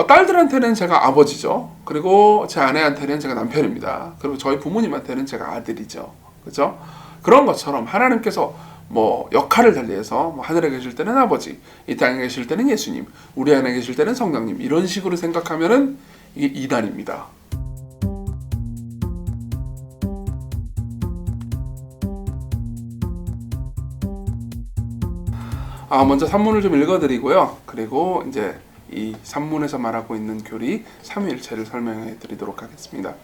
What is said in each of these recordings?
딸들한테는 제가 아버지죠. 그리고 제 아내한테는 제가 남편입니다. 그리고 저희 부모님한테는 제가 아들이죠. 그죠? 그런 것처럼 하나님께서 뭐 역할을 달리해서 뭐 하늘에 계실 때는 아버지, 이 땅에 계실 때는 예수님, 우리 안에 계실 때는 성령님, 이런 식으로 생각하면은 이게 이단입니다. 먼저 산문을 좀 읽어드리고요. 그리고 이제 이 산문에서 말하고 있는 교리 삼위일체를 설명해 드리도록 하겠습니다.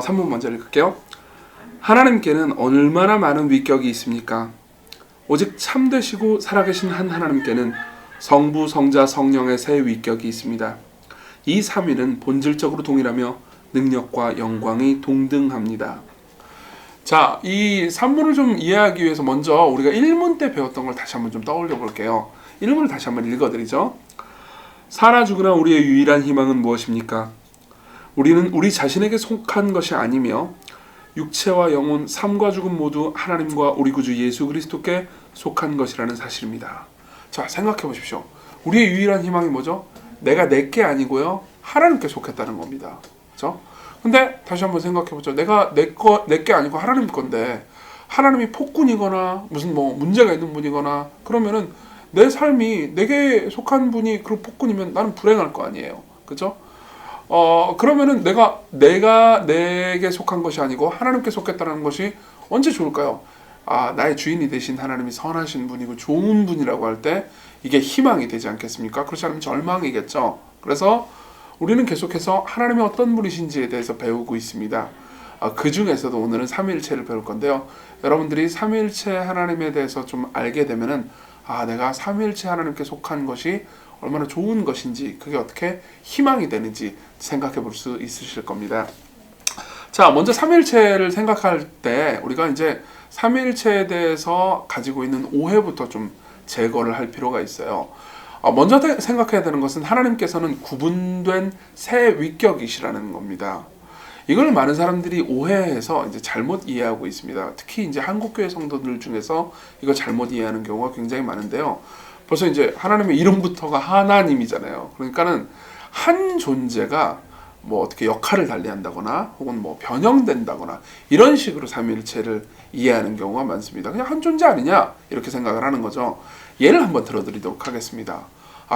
산문 먼저 읽을게요. 하나님께는 얼마나 많은 위격이 있습니까? 오직 참되시고 살아계신 한 하나님께는 성부, 성자, 성령의 세 위격이 있습니다. 이 삼위는 본질적으로 동일하며 능력과 영광이 동등합니다. 자, 이 산문을 좀 이해하기 위해서 먼저 우리가 1문 때 배웠던 걸 다시 한번 좀 떠올려 볼게요. 1문을 다시 한번 읽어드리죠. 사나 죽으나 우리의 유일한 희망은 무엇입니까? 우리는 우리 자신에게 속한 것이 아니며 육체와 영혼, 삶과 죽음 모두 하나님과 우리 구주 예수 그리스도께 속한 것이라는 사실입니다. 자, 생각해 보십시오. 우리의 유일한 희망이 뭐죠? 내가 내게 아니고요, 하나님께 속했다는 겁니다. 그렇죠? 근데 다시 한번 생각해 보죠. 내가 내게 아니고 하나님 건데 하나님이 폭군이거나 무슨 뭐 문제가 있는 분이거나 그러면은 내 삶이 내게 속한 분이 그 폭군이면 나는 불행할 거 아니에요. 그죠? 그러면은 내가 내게 속한 것이 아니고 하나님께 속했다는 것이 언제 좋을까요? 나의 주인이 되신 하나님이 선하신 분이고 좋은 분이라고 할 때 이게 희망이 되지 않겠습니까? 그렇지 않으면 절망이겠죠. 그래서 우리는 계속해서 하나님이 어떤 분이신지에 대해서 배우고 있습니다. 그 중에서도 오늘은 삼위일체를 배울 건데요. 여러분들이 삼위일체 하나님에 대해서 좀 알게 되면은 내가 삼위일체 하나님께 속한 것이 얼마나 좋은 것인지, 그게 어떻게 희망이 되는지 생각해 볼 수 있으실 겁니다. 자, 먼저 삼위일체를 생각할 때 우리가 이제 삼위일체에 대해서 가지고 있는 오해부터 좀 제거를 할 필요가 있어요. 먼저 생각해야 되는 것은 하나님께서는 구분된 세 위격이시라는 겁니다. 이걸 많은 사람들이 오해해서 이제 잘못 이해하고 있습니다. 특히 이제 한국교회 성도들 중에서 이거 잘못 이해하는 경우가 굉장히 많은데요. 벌써 이제 하나님의 이름부터가 하나님이잖아요. 그러니까는 한 존재가 뭐 어떻게 역할을 달리한다거나 혹은 뭐 변형된다거나 이런 식으로 삼위일체를 이해하는 경우가 많습니다. 그냥 한 존재 아니냐 이렇게 생각을 하는 거죠. 예를 한번 들어드리도록 하겠습니다.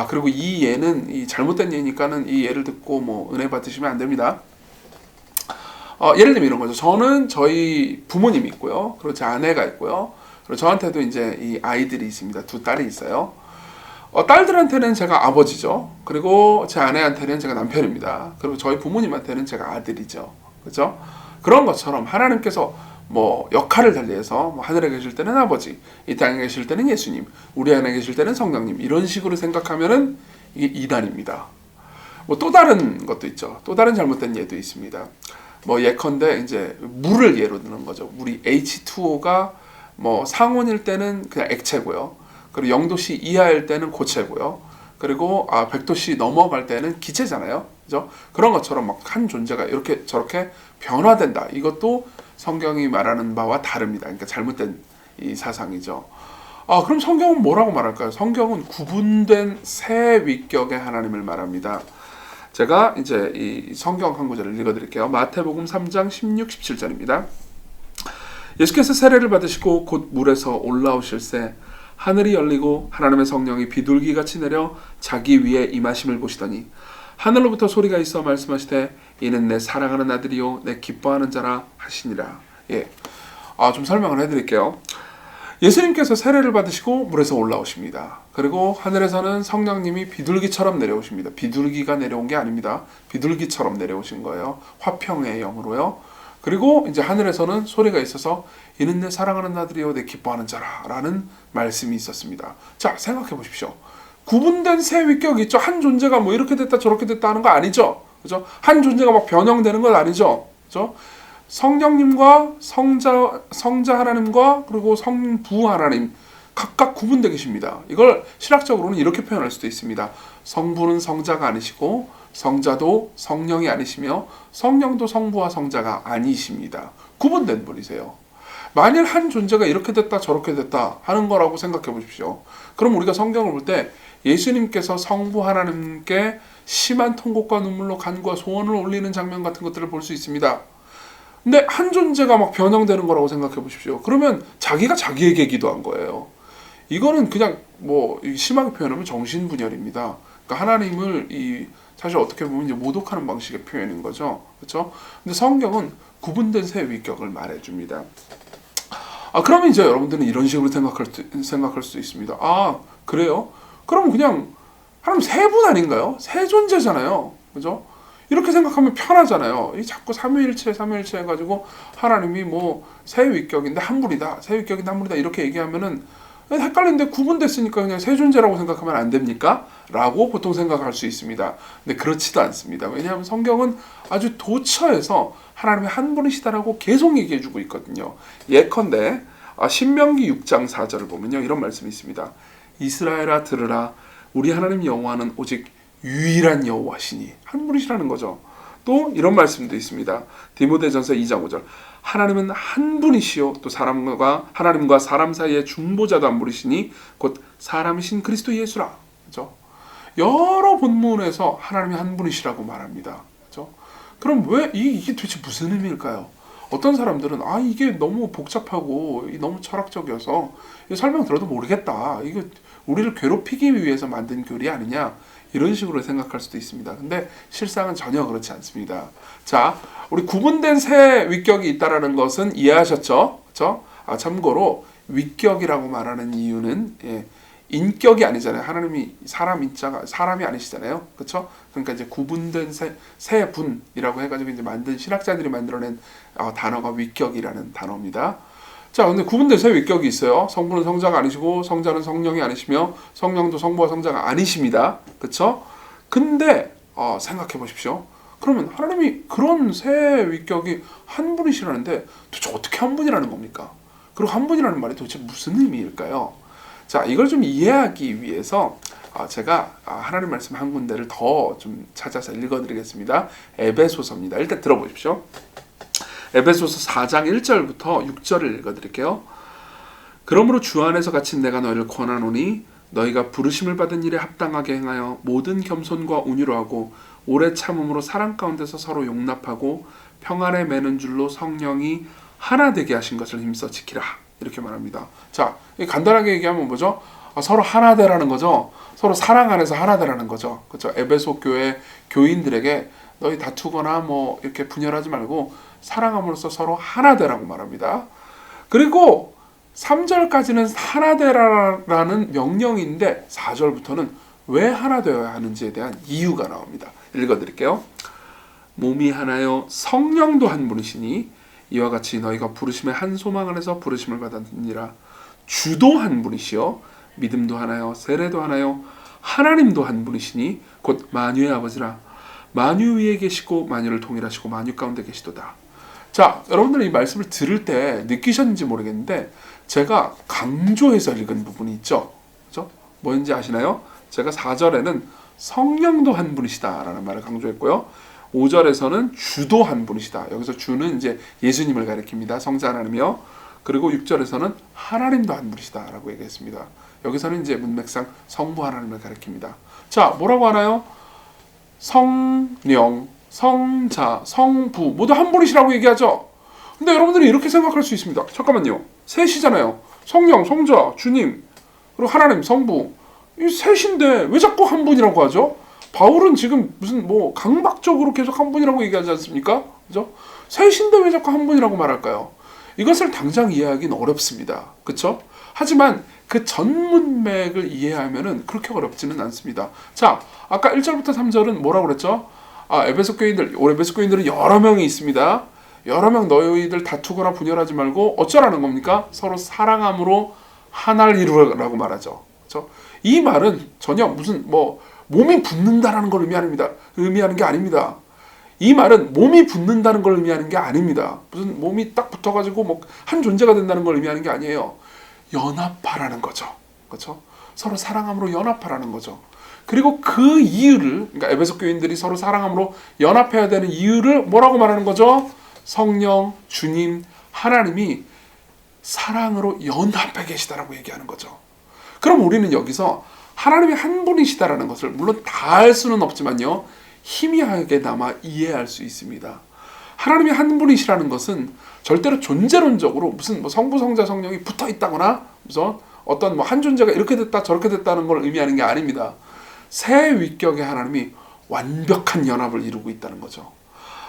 그리고 이 예는 이 잘못된 예니까는 이 예를 듣고 뭐 은혜 받으시면 안 됩니다. 예를 들면 이런 거죠. 저는 저희 부모님이 있고요. 그리고 제 아내가 있고요. 그리고 저한테도 이제 이 아이들이 있습니다. 두 딸이 있어요. 딸들한테는 제가 아버지죠. 그리고 제 아내한테는 제가 남편입니다. 그리고 저희 부모님한테는 제가 아들이죠. 그렇죠? 그런 것처럼 하나님께서 뭐 역할을 달리해서 뭐 하늘에 계실 때는 아버지, 이 땅에 계실 때는 예수님, 우리 안에 계실 때는 성령님, 이런 식으로 생각하면은 이게 이단입니다. 뭐 또 다른 것도 있죠. 또 다른 잘못된 예도 있습니다. 뭐 예컨대 이제 물을 예로 드는 거죠. 물이 H2O가 뭐 상온일 때는 그냥 액체고요. 그리고 0도씨 이하일 때는 고체고요. 그리고 100도씨 넘어갈 때는 기체잖아요. 그죠? 그런 것처럼 막 한 존재가 이렇게 저렇게 변화된다. 이것도 성경이 말하는 바와 다릅니다. 그러니까 잘못된 이 사상이죠. 그럼 성경은 뭐라고 말할까요? 성경은 구분된 세 위격의 하나님을 말합니다. 제가 이제 이 성경 한 구절을 읽어드릴게요. 마태복음 3장 16, 17절입니다. 예수께서 세례를 받으시고 곧 물에서 올라오실새 하늘이 열리고 하나님의 성령이 비둘기같이 내려 자기 위에 임하심을 보시더니 하늘로부터 소리가 있어 말씀하시되 이는 내 사랑하는 아들이요 내 기뻐하는 자라 하시니라. 좀 설명을 해드릴게요. 예수님께서 세례를 받으시고 물에서 올라오십니다. 그리고 하늘에서는 성령님이 비둘기처럼 내려오십니다. 비둘기가 내려온 게 아닙니다. 비둘기처럼 내려오신 거예요. 화평의 영으로요. 그리고 이제 하늘에서는 소리가 있어서 이는 내 사랑하는 아들이요 내 기뻐하는 자라 라는 말씀이 있었습니다. 자, 생각해 보십시오. 구분된 세 위격이 있죠. 한 존재가 뭐 이렇게 됐다 저렇게 됐다 하는 거 아니죠. 그죠? 한 존재가 막 변형되는 건 아니죠. 그죠? 성령님과 성자 하나님과 그리고 성부 하나님 각각 구분되어 계십니다. 이걸 신학적으로는 이렇게 표현할 수도 있습니다. 성부는 성자가 아니시고 성자도 성령이 아니시며 성령도 성부와 성자가 아니십니다. 구분된 분이세요. 만일 한 존재가 이렇게 됐다 저렇게 됐다 하는 거라고 생각해 보십시오. 그럼 우리가 성경을 볼 때 예수님께서 성부 하나님께 심한 통곡과 눈물로 간구와 소원을 올리는 장면 같은 것들을 볼 수 있습니다. 근데 한 존재가 막 변형되는 거라고 생각해 보십시오. 그러면 자기가 자기에게 기도한 거예요. 이거는 그냥 뭐 심하게 표현하면 정신분열입니다. 그러니까 하나님을 사실 어떻게 보면 이제 모독하는 방식의 표현인 거죠. 그렇죠? 근데 성경은 구분된 새 위격을 말해줍니다. 그러면 이제 여러분들은 이런 식으로 생각할 수 있습니다. 그래요? 그럼 그냥 하나님 세 분 아닌가요? 세 존재잖아요. 그죠? 이렇게 생각하면 편하잖아요. 이 자꾸 삼위일체 해가지고 하나님이 뭐 세 위격인데 한 분이다. 세 위격인데 한 분이다. 이렇게 얘기하면은 헷갈리는데 구분됐으니까 그냥 세 존재라고 생각하면 안 됩니까? 라고 보통 생각할 수 있습니다. 근데 그렇지도 않습니다. 왜냐하면 성경은 아주 도처에서 하나님이 한 분이시다라고 계속 얘기해주고 있거든요. 예컨대 신명기 6장 4절을 보면요, 이런 말씀이 있습니다. 이스라엘아 들으라, 우리 하나님 여호와는 오직 유일한 여호와시니. 한 분이시라는 거죠. 또 이런 말씀도 있습니다. 디모데전서 2장 5절. 하나님은 한 분이시요 또 하나님과 사람 사이의 중보자도 한 분이시니 곧 사람이신 그리스도 예수라. 그렇죠? 여러 본문에서 하나님이 한 분이시라고 말합니다. 그렇죠? 그럼 왜 이게 도대체 무슨 의미일까요? 어떤 사람들은 이게 너무 복잡하고 너무 철학적이어서 설명 들어도 모르겠다. 이거 우리를 괴롭히기 위해서 만든 교리 아니냐? 이런 식으로 생각할 수도 있습니다. 근데 실상은 전혀 그렇지 않습니다. 자, 우리 구분된 새 위격이 있다라는 것은 이해하셨죠? 그렇죠? 참고로 위격이라고 말하는 이유는 인격이 아니잖아요. 하나님이 사람이 아니시잖아요. 그렇죠? 그러니까 이제 구분된 새 분이라고 해가지고 이제 만든 신학자들이 만들어낸 단어가 위격이라는 단어입니다. 자, 근데 구분된 새 위격이 있어요. 성부는 성자가 아니시고 성자는 성령이 아니시며 성령도 성부와 성자가 아니십니다. 그렇죠? 근데 생각해 보십시오. 그러면 하나님이 그런 새 위격이 한 분이시라는데 도대체 어떻게 한 분이라는 겁니까? 그리고 한 분이라는 말이 도대체 무슨 의미일까요? 자, 이걸 좀 이해하기 위해서 제가 하나님 말씀 한 군데를 더 좀 찾아서 읽어드리겠습니다. 에베소서입니다. 일단 들어보십시오. 에베소서 4장 1절부터 6절을 읽어드릴게요. 그러므로 주 안에서 갇힌 내가 너희를 권하노니 너희가 부르심을 받은 일에 합당하게 행하여 모든 겸손과 온유로 하고 오래 참음으로 사랑 가운데서 서로 용납하고 평안에 매는 줄로 성령이 하나 되게 하신 것을 힘써 지키라. 이렇게 말합니다. 자, 간단하게 얘기하면 뭐죠? 서로 하나 되라는 거죠. 서로 사랑 안에서 하나 되라는 거죠. 그렇죠? 에베소 교회 교인들에게 너희 다투거나 뭐 이렇게 분열하지 말고 사랑함으로써 서로 하나 되라고 말합니다. 그리고 3절까지는 하나 되라라는 명령인데 4절부터는 왜 하나 되어야 하는지에 대한 이유가 나옵니다. 읽어드릴게요. 몸이 하나요 성령도 한 분이시니 이와 같이 너희가 부르심의 한 소망 안에서 부르심을 받았느니라. 주도 한 분이시요 믿음도 하나요 세례도 하나요 하나님도 한 분이시니 곧 만유의 아버지라. 만유 위에 계시고 만유를 통일하시고 만유 가운데 계시도다. 자, 여러분들 이 말씀을 들을 때 느끼셨는지 모르겠는데 제가 강조해서 읽은 부분이 있죠. 그죠? 뭔지 아시나요? 제가 4절에는 성령도 한 분이시다라는 말을 강조했고요. 5절에서는 주도 한 분이시다. 여기서 주는 이제 예수님을 가리킵니다. 성자 하나님이요. 그리고 6절에서는 하나님도 한 분이시다라고 얘기했습니다. 여기서는 이제 문맥상 성부 하나님을 가리킵니다. 자, 뭐라고 하나요? 성령, 성자, 성부 모두 한 분이시라고 얘기하죠. 근데 여러분들이 이렇게 생각할 수 있습니다. 잠깐만요. 셋이잖아요. 성령, 성자, 주님, 그리고 하나님, 성부. 이 셋인데 왜 자꾸 한 분이라고 하죠? 바울은 지금 무슨 뭐 강박적으로 계속 한 분이라고 얘기하지 않습니까? 그죠? 셋인데 왜 자꾸 한 분이라고 말할까요? 이것을 당장 이해하기는 어렵습니다. 그렇죠? 하지만 그 전문맥을 이해하면은 그렇게 어렵지는 않습니다. 자, 아까 1절부터 3절은 뭐라고 그랬죠? 에베소 교인들은 여러 명이 있습니다. 여러 명 너희들 다투거나 분열하지 말고 어쩌라는 겁니까? 서로 사랑함으로 하나를 이루라고 말하죠. 그렇죠? 이 말은 전혀 무슨 뭐 몸이 붙는다라는 걸 의미하는 게 아닙니다. 이 말은 몸이 붙는다는 걸 의미하는 게 아닙니다. 무슨 몸이 딱 붙어가지고 뭐 한 존재가 된다는 걸 의미하는 게 아니에요. 연합하라는 거죠. 그렇죠? 서로 사랑함으로 연합하라는 거죠. 그리고 그 이유를, 그러니까 에베소 교인들이 서로 사랑함으로 연합해야 되는 이유를 뭐라고 말하는 거죠? 성령, 주님, 하나님이 사랑으로 연합해 계시다라고 얘기하는 거죠. 그럼 우리는 여기서 하나님이 한 분이시다라는 것을 물론 다 알 수는 없지만요, 희미하게나마 이해할 수 있습니다. 하나님이 한 분이시라는 것은 절대로 존재론적으로 무슨 뭐 성부, 성자, 성령이 붙어 있다거나 무슨 어떤 뭐 한 존재가 이렇게 됐다 저렇게 됐다는 걸 의미하는 게 아닙니다. 세 위격의 하나님이 완벽한 연합을 이루고 있다는 거죠.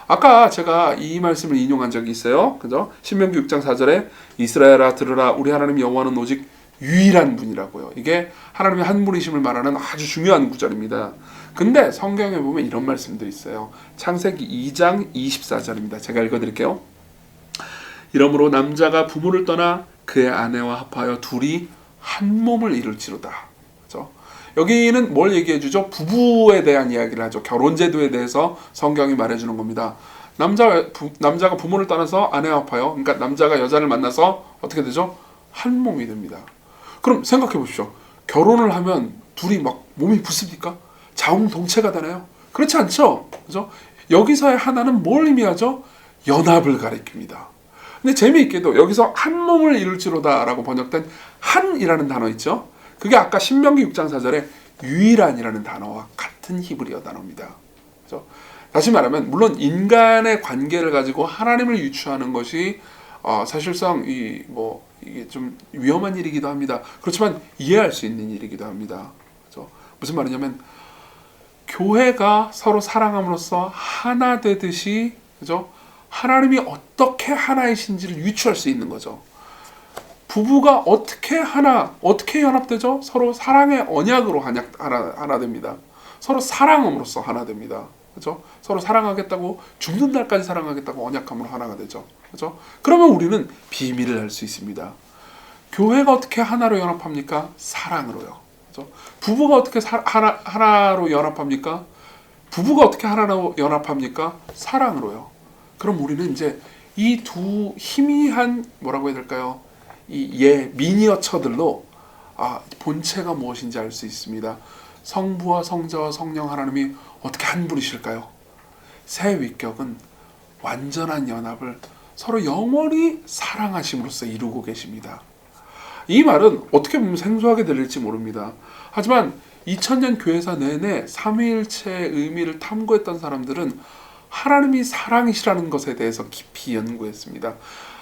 아까 제가 이 말씀을 인용한 적이 있어요. 그죠? 신명기 6장 4절에 이스라엘아 들으라 우리 하나님 여호와는 오직 유일한 분이라고요. 이게 하나님의 한 분이심을 말하는 아주 중요한 구절입니다. 근데 성경에 보면 이런 말씀도 있어요. 창세기 2장 24절입니다. 제가 읽어드릴게요. 이러므로 남자가 부모를 떠나 그의 아내와 합하여 둘이 한 몸을 이룰지로다. 그렇죠? 여기는 뭘 얘기해 주죠? 부부에 대한 이야기를 하죠. 결혼 제도에 대해서 성경이 말해주는 겁니다. 남자가 부모를 떠나서 아내와 합하여, 그러니까 남자가 여자를 만나서 어떻게 되죠? 한 몸이 됩니다. 그럼 생각해 보십시오. 결혼을 하면 둘이 막 몸이 붙습니까? 자웅동체가 되나요? 그렇지 않죠. 그죠? 여기서의 하나는 뭘 의미하죠? 연합을 가리킵니다. 근데 재미있게도 여기서 한 몸을 이룰지로다 라고 번역된 한이라는 단어 있죠? 그게 아까 신명기 6장 4절에 유일한이라는 단어와 같은 히브리어 단어입니다. 그죠? 다시 말하면 물론 인간의 관계를 가지고 하나님을 유추하는 것이 사실상 이게 좀 위험한 일이기도 합니다. 그렇지만 이해할 수 있는 일이기도 합니다. 그죠? 무슨 말이냐면 교회가 서로 사랑함으로써 하나 되듯이, 그죠? 하나님이 어떻게 하나이신지를 유추할 수 있는 거죠. 부부가 어떻게 연합되죠? 서로 사랑의 언약으로 하나 됩니다. 서로 사랑함으로써 하나 됩니다. 그죠? 서로 사랑하겠다고 죽는 날까지 사랑하겠다고 언약함으로 하나가 되죠. 그죠? 그러면 우리는 비밀을 알 수 있습니다. 교회가 어떻게 하나로 연합합니까? 사랑으로요. 그죠? 부부가 어떻게 하나로 연합합니까? 부부가 어떻게 하나로 연합합니까? 사랑으로요. 그럼 우리는 이제 이 두 희미한 뭐라고 해야 될까요? 미니어처들로 본체가 무엇인지 알 수 있습니다. 성부와 성자와 성령 하나님이 어떻게 한 분이실까요? 세 위격은 완전한 연합을 서로 영원히 사랑하심으로써 이루고 계십니다. 이 말은 어떻게 보면 생소하게 들릴지 모릅니다. 하지만 2000년 교회사 내내 삼위일체의 의미를 탐구했던 사람들은 하나님이 사랑이시라는 것에 대해서 깊이 연구했습니다.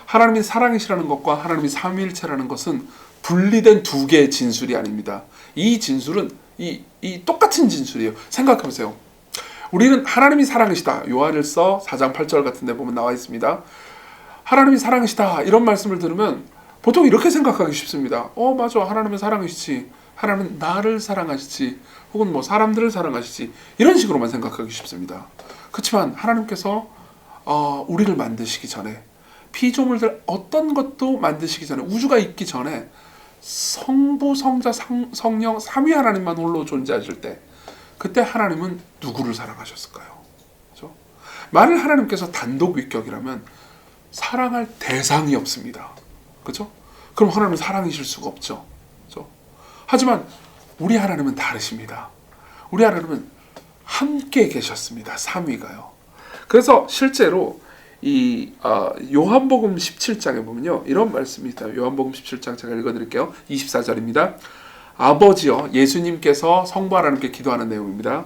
하나님이 사랑이시라는 것과 하나님이 삼위일체라는 것은 분리된 두 개의 진술이 아닙니다. 이 진술은 이 똑같은 진술이에요. 생각해 보세요. 우리는 하나님이 사랑이시다. 요한일서 4장 8절 같은 데 보면 나와 있습니다. 하나님이 사랑이시다. 이런 말씀을 들으면 보통 이렇게 생각하기 쉽습니다. 맞아. 하나님은 사랑이시지. 하나님은 나를 사랑하시지. 혹은 뭐 사람들을 사랑하시지. 이런 식으로만 생각하기 쉽습니다. 그렇지만 하나님께서 우리를 만드시기 전에, 피조물들 어떤 것도 만드시기 전에, 우주가 있기 전에 성부, 성자, 성령 삼위 하나님만 홀로 존재하실 때, 그때 하나님은 누구를 사랑하셨을까요? 그렇죠? 만일 하나님께서 단독 위격이라면 사랑할 대상이 없습니다. 그렇죠? 그럼 하나님은 사랑이실 수가 없죠. 그렇죠? 하지만 우리 하나님은 다르십니다. 우리 하나님은 함께 계셨습니다. 삼위가요. 그래서 실제로 이 요한복음 17장에 보면요, 이런 말씀이 있다. 요한복음 17장 제가 읽어드릴게요. 24절입니다. 아버지여, 예수님께서 성부 하나님께 기도하는 내용입니다.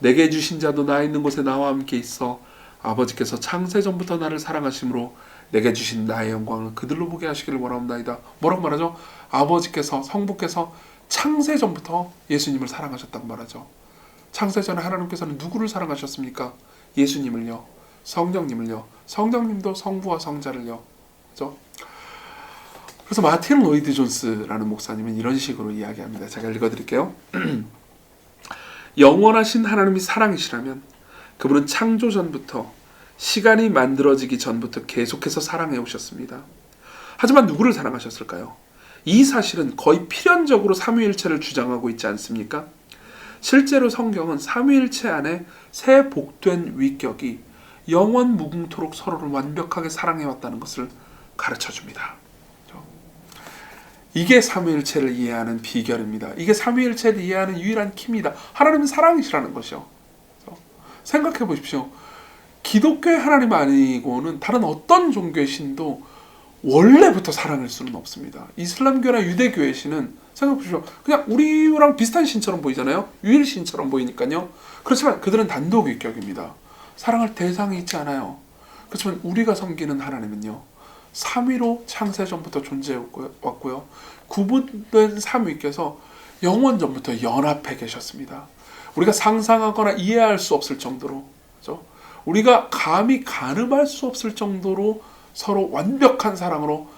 내게 주신 자도 나 있는 곳에 나와 함께 있어 아버지께서 창세전부터 나를 사랑하심으로 내게 주신 나의 영광을 그들로 보게 하시기를 원하옵나이다. 뭐라고 말하죠? 아버지께서, 성부께서 창세전부터 예수님을 사랑하셨다고 말하죠. 창세전에 하나님께서는 누구를 사랑하셨습니까? 예수님을요. 성령님을요. 성령님도 성부와 성자를요. 그렇죠? 그래서 마틴 로이드 존스라는 목사님은 이런 식으로 이야기합니다. 제가 읽어드릴게요. 영원하신 하나님이 사랑이시라면 그분은 창조 전부터, 시간이 만들어지기 전부터 계속해서 사랑해 오셨습니다. 하지만 누구를 사랑하셨을까요? 이 사실은 거의 필연적으로 삼위일체를 주장하고 있지 않습니까? 실제로 성경은 삼위일체 안에 세 복된 위격이 영원 무궁토록 서로를 완벽하게 사랑해왔다는 것을 가르쳐줍니다. 이게 삼위일체를 이해하는 비결입니다. 이게 삼위일체를 이해하는 유일한 킴이다. 하나님은 사랑이시라는 것이요. 생각해 보십시오. 기독교의 하나님 아니고는 다른 어떤 종교의 신도 원래부터 사랑일 수는 없습니다. 이슬람교나 유대교의 신은 생각해보십시오. 그냥 우리랑 비슷한 신처럼 보이잖아요. 유일신처럼 보이니까요. 그렇지만 그들은 단독위격입니다. 사랑할 대상이 있지 않아요. 그렇지만 우리가 섬기는 하나님은요, 삼위로 창세전부터 존재해왔고요. 구분된 삼위께서 영원전부터 연합해 계셨습니다. 우리가 상상하거나 이해할 수 없을 정도로, 그렇죠? 우리가 감히 가늠할 수 없을 정도로 서로 완벽한 사랑으로,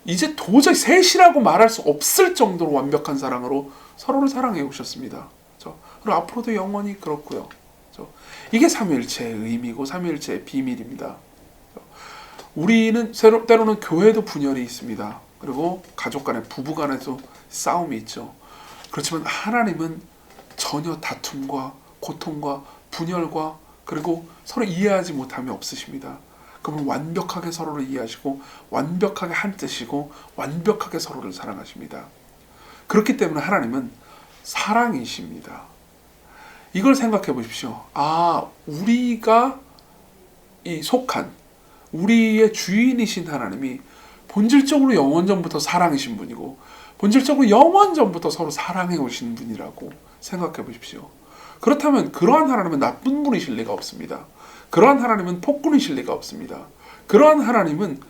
이제 도저히 셋이라고 말할 수 없을 정도로 완벽한 사랑으로 서로를 사랑해 오셨습니다. 그렇죠? 그리고 앞으로도 영원히 그렇고요. 그렇죠? 이게 삼위일체의 의미고 삼위일체의 비밀입니다. 우리는 때로는 교회도 분열이 있습니다. 그리고 가족 간에, 부부 간에도 싸움이 있죠. 그렇지만 하나님은 전혀 다툼과 고통과 분열과 그리고 서로 이해하지 못함이 없으십니다. 그러면 완벽하게 서로를 이해하시고 완벽하게 한 뜻이고 완벽하게 서로를 사랑하십니다. 그렇기 때문에 하나님은 사랑이십니다. 이걸 생각해 보십시오. 우리가 이 속한 우리의 주인이신 하나님이 본질적으로 영원전부터 사랑이신 분이고 본질적으로 영원전부터 서로 사랑해 오신 분이라고 생각해 보십시오. 그렇다면 그러한 하나님은 나쁜 분이실 리가 없습니다. 그러한 하나님은 폭군이실 리가 없습니다. 그러한 하나님은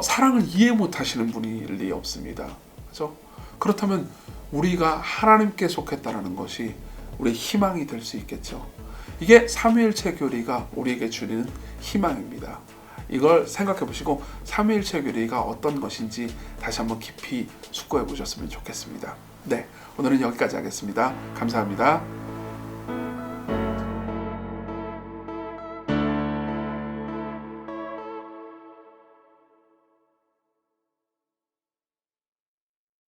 사랑을 이해 못하시는 분일 리 없습니다. 그렇죠? 그렇다면 우리가 하나님께 속했다는 것이 우리의 희망이 될 수 있겠죠. 이게 삼위일체 교리가 우리에게 주는 희망입니다. 이걸 생각해 보시고 삼위일체 교리가 어떤 것인지 다시 한번 깊이 숙고해 보셨으면 좋겠습니다. 네, 오늘은 여기까지 하겠습니다. 감사합니다.